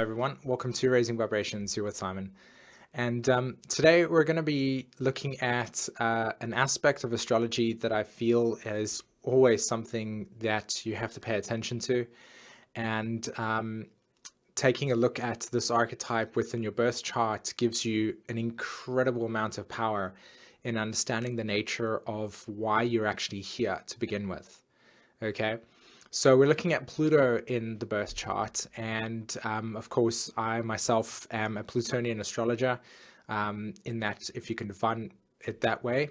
everyone. Welcome to Raising Vibrations. Here with Simon. And today we're going to be looking at an aspect of astrology that I feel is always something that you have to pay attention to. And taking a look at this archetype within your birth chart gives you an incredible amount of power in understanding the nature of why you're actually here to begin with. Okay. So we're looking at Pluto in the birth chart, and of course, I myself am a Plutonian astrologer, in that, if you can define it that way.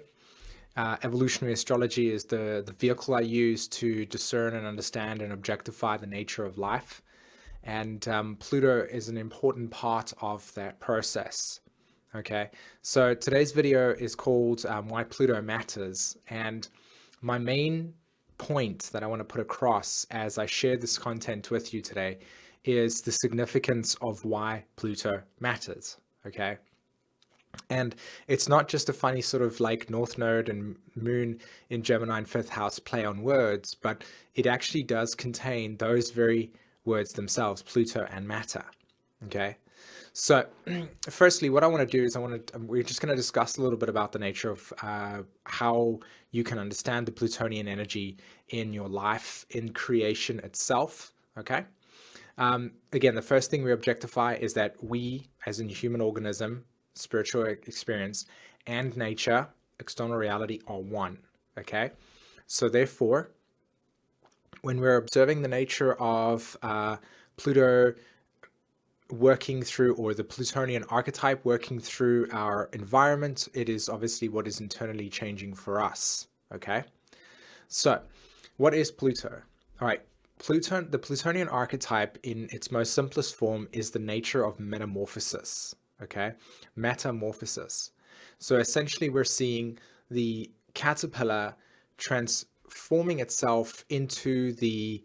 Evolutionary astrology is the vehicle I use to discern and understand and objectify the nature of life, and Pluto is an important part of that process. Okay, so today's video is called Why Pluto Matters, and my main point that I want to put across as I share this content with you today is the significance of why Pluto matters. Okay. And it's not just a funny sort of like North Node and Moon in Gemini and fifth house play on words, but it actually does contain those very words themselves, Pluto and matter. Okay. So firstly, what I want to do is we're just going to discuss a little bit about the nature of how you can understand the Plutonian energy in your life, in creation itself. Okay. Again, the first thing we objectify is that we, as a human organism, spiritual experience, and nature, external reality, are one. Okay. So therefore, when we're observing the nature of Pluto working through, or the Plutonian archetype working through our environment, it is obviously what is internally changing for us. Okay. So what is Pluto? All right. The Plutonian archetype in its most simplest form is the nature of metamorphosis. Okay. Metamorphosis. So essentially we're seeing the caterpillar transforming itself into the,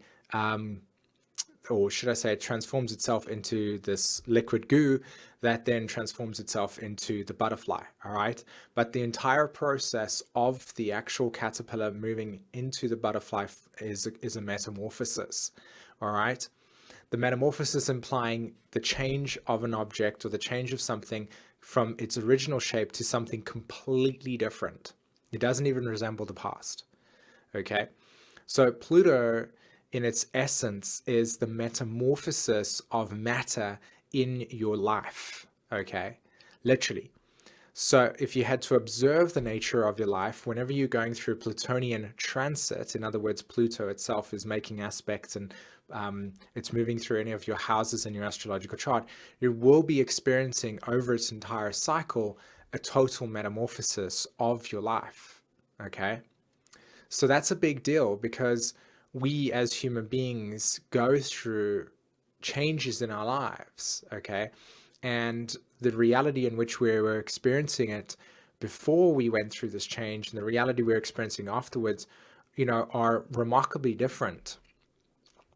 or should I say, it transforms itself into this liquid goo that then transforms itself into the butterfly. All right. But the entire process of the actual caterpillar moving into the butterfly is a metamorphosis. All right. The metamorphosis implying the change of an object or the change of something from its original shape to something completely different. It doesn't even resemble the past. Okay. So Pluto, in its essence, is the metamorphosis of matter in your life. Okay, literally. So if you had to observe the nature of your life, whenever you're going through Plutonian transit, in other words, Pluto itself is making aspects and it's moving through any of your houses in your astrological chart, you will be experiencing over its entire cycle a total metamorphosis of your life. Okay, so that's a big deal because we as human beings go through changes in our lives, okay? And the reality in which we were experiencing it before we went through this change and the reality we're experiencing afterwards, are remarkably different,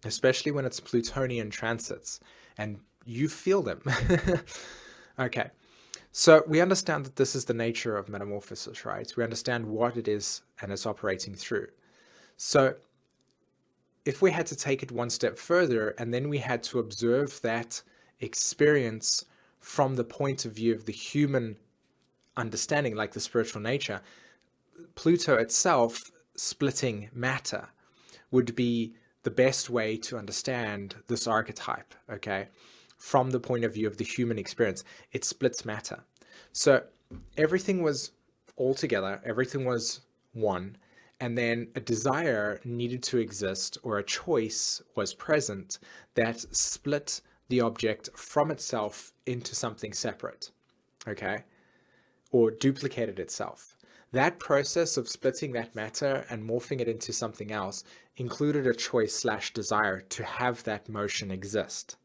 especially when it's Plutonian transits and you feel them. Okay. So we understand that this is the nature of metamorphosis, right? We understand what it is and it's operating through. So if we had to take it one step further and then we had to observe that experience from the point of view of the human understanding, like the spiritual nature, Pluto itself splitting matter would be the best way to understand this archetype, okay? From the point of view of the human experience, it splits matter. So everything was all together, everything was one. And then a desire needed to exist, or a choice was present that split the object from itself into something separate, okay? Or duplicated itself. That process of splitting that matter and morphing it into something else included a choice/desire to have that motion exist.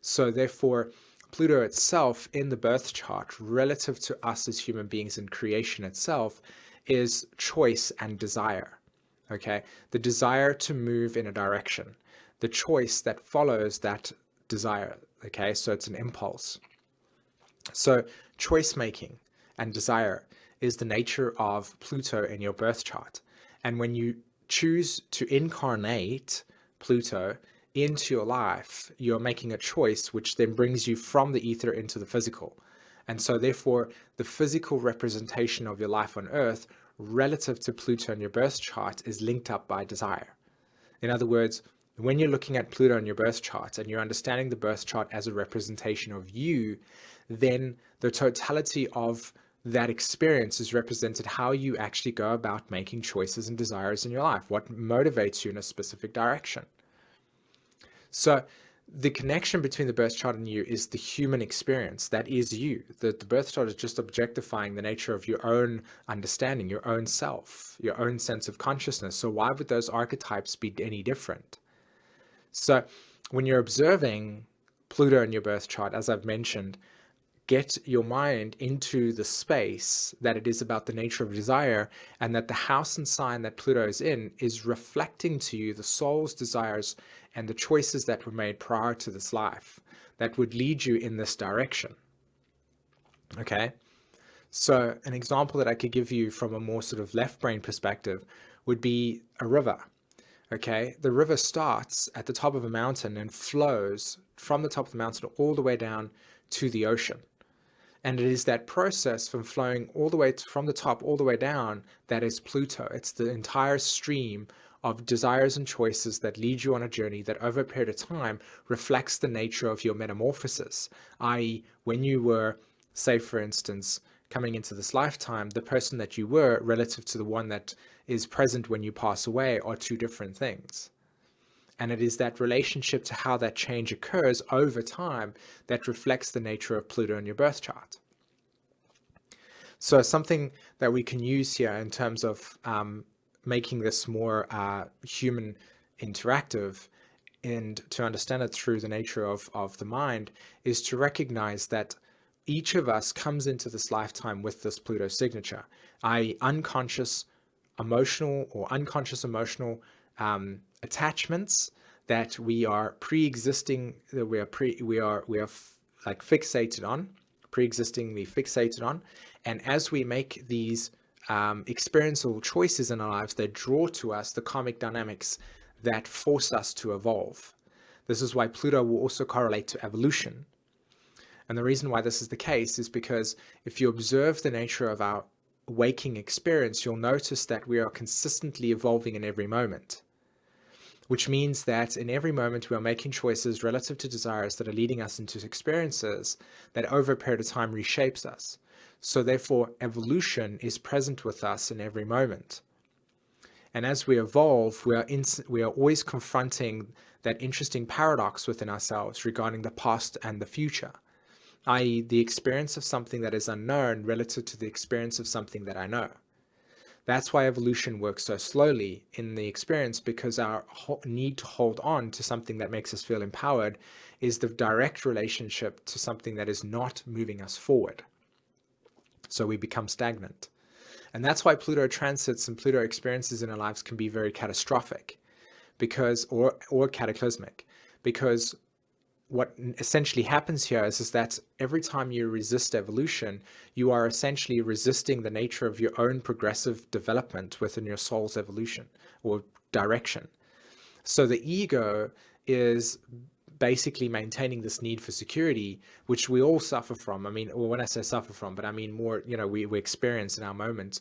So therefore, Pluto itself in the birth chart, relative to us as human beings in creation itself, is choice and desire. Okay, the desire to move in a direction, the choice that follows that desire. Okay, so it's an impulse. So choice making and desire is the nature of Pluto in your birth chart. And when you choose to incarnate Pluto into your life, you're making a choice which then brings you from the ether into the physical. And so therefore, the physical representation of your life on Earth relative to Pluto in your birth chart is linked up by desire. In other words, when you're looking at Pluto in your birth chart and you're understanding the birth chart as a representation of you, then the totality of that experience is represented how you actually go about making choices and desires in your life, what motivates you in a specific direction. So the connection between the birth chart and you is the human experience. That is you. The birth chart is just objectifying the nature of your own understanding, your own self, your own sense of consciousness. So why would those archetypes be any different? So when you're observing Pluto in your birth chart, as I've mentioned, get your mind into the space that it is about the nature of desire, and that the house and sign that Pluto is in is reflecting to you the soul's desires and the choices that were made prior to this life that would lead you in this direction. Okay, so an example that I could give you from a more sort of left brain perspective would be a river. Okay, the river starts at the top of a mountain and flows from the top of the mountain all the way down to the ocean. And it is that process from flowing all the way from the top all the way down that is Pluto. It's the entire stream of desires and choices that lead you on a journey that over a period of time reflects the nature of your metamorphosis, i.e. when you were, say for instance, coming into this lifetime, the person that you were relative to the one that is present when you pass away are two different things. And it is that relationship to how that change occurs over time that reflects the nature of Pluto in your birth chart. So something that we can use here in terms of making this more human interactive and to understand it through the nature of the mind is to recognize that each of us comes into this lifetime with this Pluto signature, i.e. unconscious emotional attachments that we are pre-existing, that we are like fixated on, pre-existingly fixated on, and as we make these experiential choices in our lives, they draw to us the karmic dynamics that force us to evolve. This is why Pluto will also correlate to evolution. And the reason why this is the case is because if you observe the nature of our waking experience, you'll notice that we are consistently evolving in every moment, which means that in every moment we are making choices relative to desires that are leading us into experiences that over a period of time reshapes us. So therefore, evolution is present with us in every moment. And as we evolve, we are always confronting that interesting paradox within ourselves regarding the past and the future, i.e. the experience of something that is unknown relative to the experience of something that I know. That's why evolution works so slowly in the experience, because our need to hold on to something that makes us feel empowered is the direct relationship to something that is not moving us forward. So we become stagnant. And that's why Pluto transits and Pluto experiences in our lives can be very catastrophic or cataclysmic, because what essentially happens here is that every time you resist evolution, you are essentially resisting the nature of your own progressive development within your soul's evolution or direction. So the ego is basically maintaining this need for security, which we all suffer from. I mean, or when I say suffer from, but I mean more, we experience in our moments.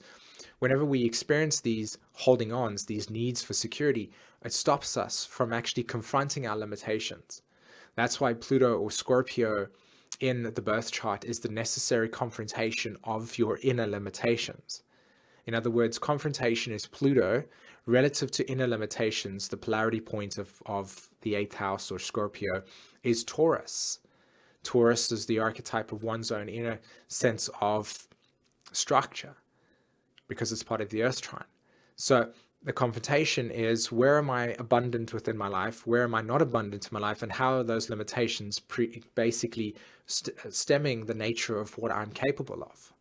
Whenever we experience these holding ons, these needs for security, it stops us from actually confronting our limitations. That's why Pluto or Scorpio in the birth chart is the necessary confrontation of your inner limitations. In other words, confrontation is Pluto relative to inner limitations. The polarity point of the 8th house or Scorpio is Taurus. Taurus is the archetype of one's own inner sense of structure because it's part of the Earth trine. So the confrontation is, where am I abundant within my life? Where am I not abundant in my life? And how are those limitations basically stemming the nature of what I'm capable of?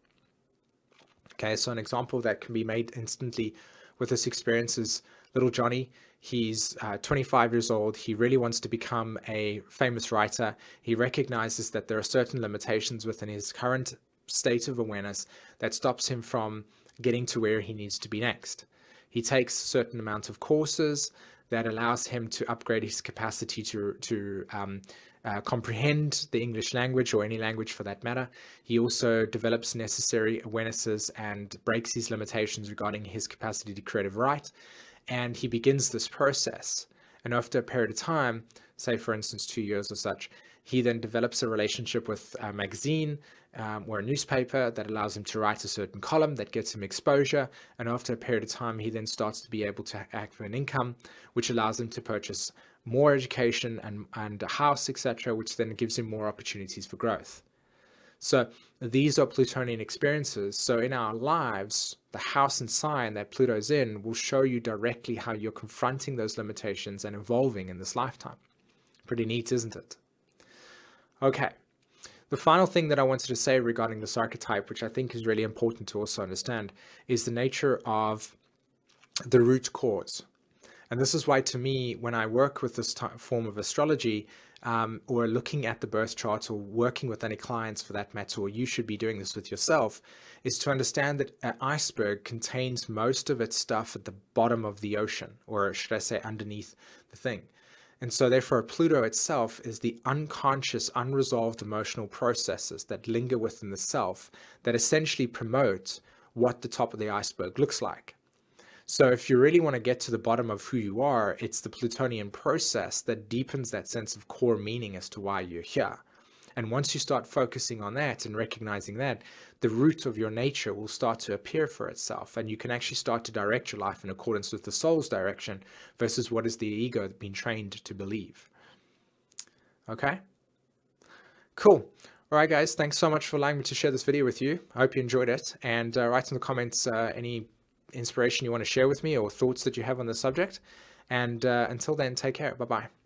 Okay, so an example that can be made instantly with this experience is little Johnny. He's 25 years old. He really wants to become a famous writer. He recognizes that there are certain limitations within his current state of awareness that stops him from getting to where he needs to be next. He takes a certain amount of courses that allows him to upgrade his capacity to comprehend the English language, or any language for that matter. He also develops necessary awarenesses and breaks his limitations regarding his capacity to creative write. And he begins this process. And after a period of time, say for instance 2 years or such, he then develops a relationship with a magazine or a newspaper that allows him to write a certain column that gets him exposure. And after a period of time, he then starts to be able to act for an income, which allows him to purchase more education and a house, etc., which then gives him more opportunities for growth. So these are Plutonian experiences. So in our lives, the house and sign that Pluto's in will show you directly how you're confronting those limitations and evolving in this lifetime. Pretty neat, isn't it? Okay. The final thing that I wanted to say regarding this archetype, which I think is really important to also understand, is the nature of the root cause. And this is why, to me, when I work with this form of astrology, or looking at the birth chart, or working with any clients for that matter, or you should be doing this with yourself, is to understand that an iceberg contains most of its stuff at the bottom of the ocean, or should I say underneath the thing. And so therefore Pluto itself is the unconscious, unresolved emotional processes that linger within the self that essentially promote what the top of the iceberg looks like. So if you really want to get to the bottom of who you are, it's the Plutonian process that deepens that sense of core meaning as to why you're here. And once you start focusing on that and recognizing that, the root of your nature will start to appear for itself, and you can actually start to direct your life in accordance with the soul's direction versus what is the ego been trained to believe. Okay? Cool. All right, guys, thanks so much for allowing me to share this video with you. I hope you enjoyed it, and write in the comments any inspiration you want to share with me or thoughts that you have on the subject. And until then, take care. Bye-bye.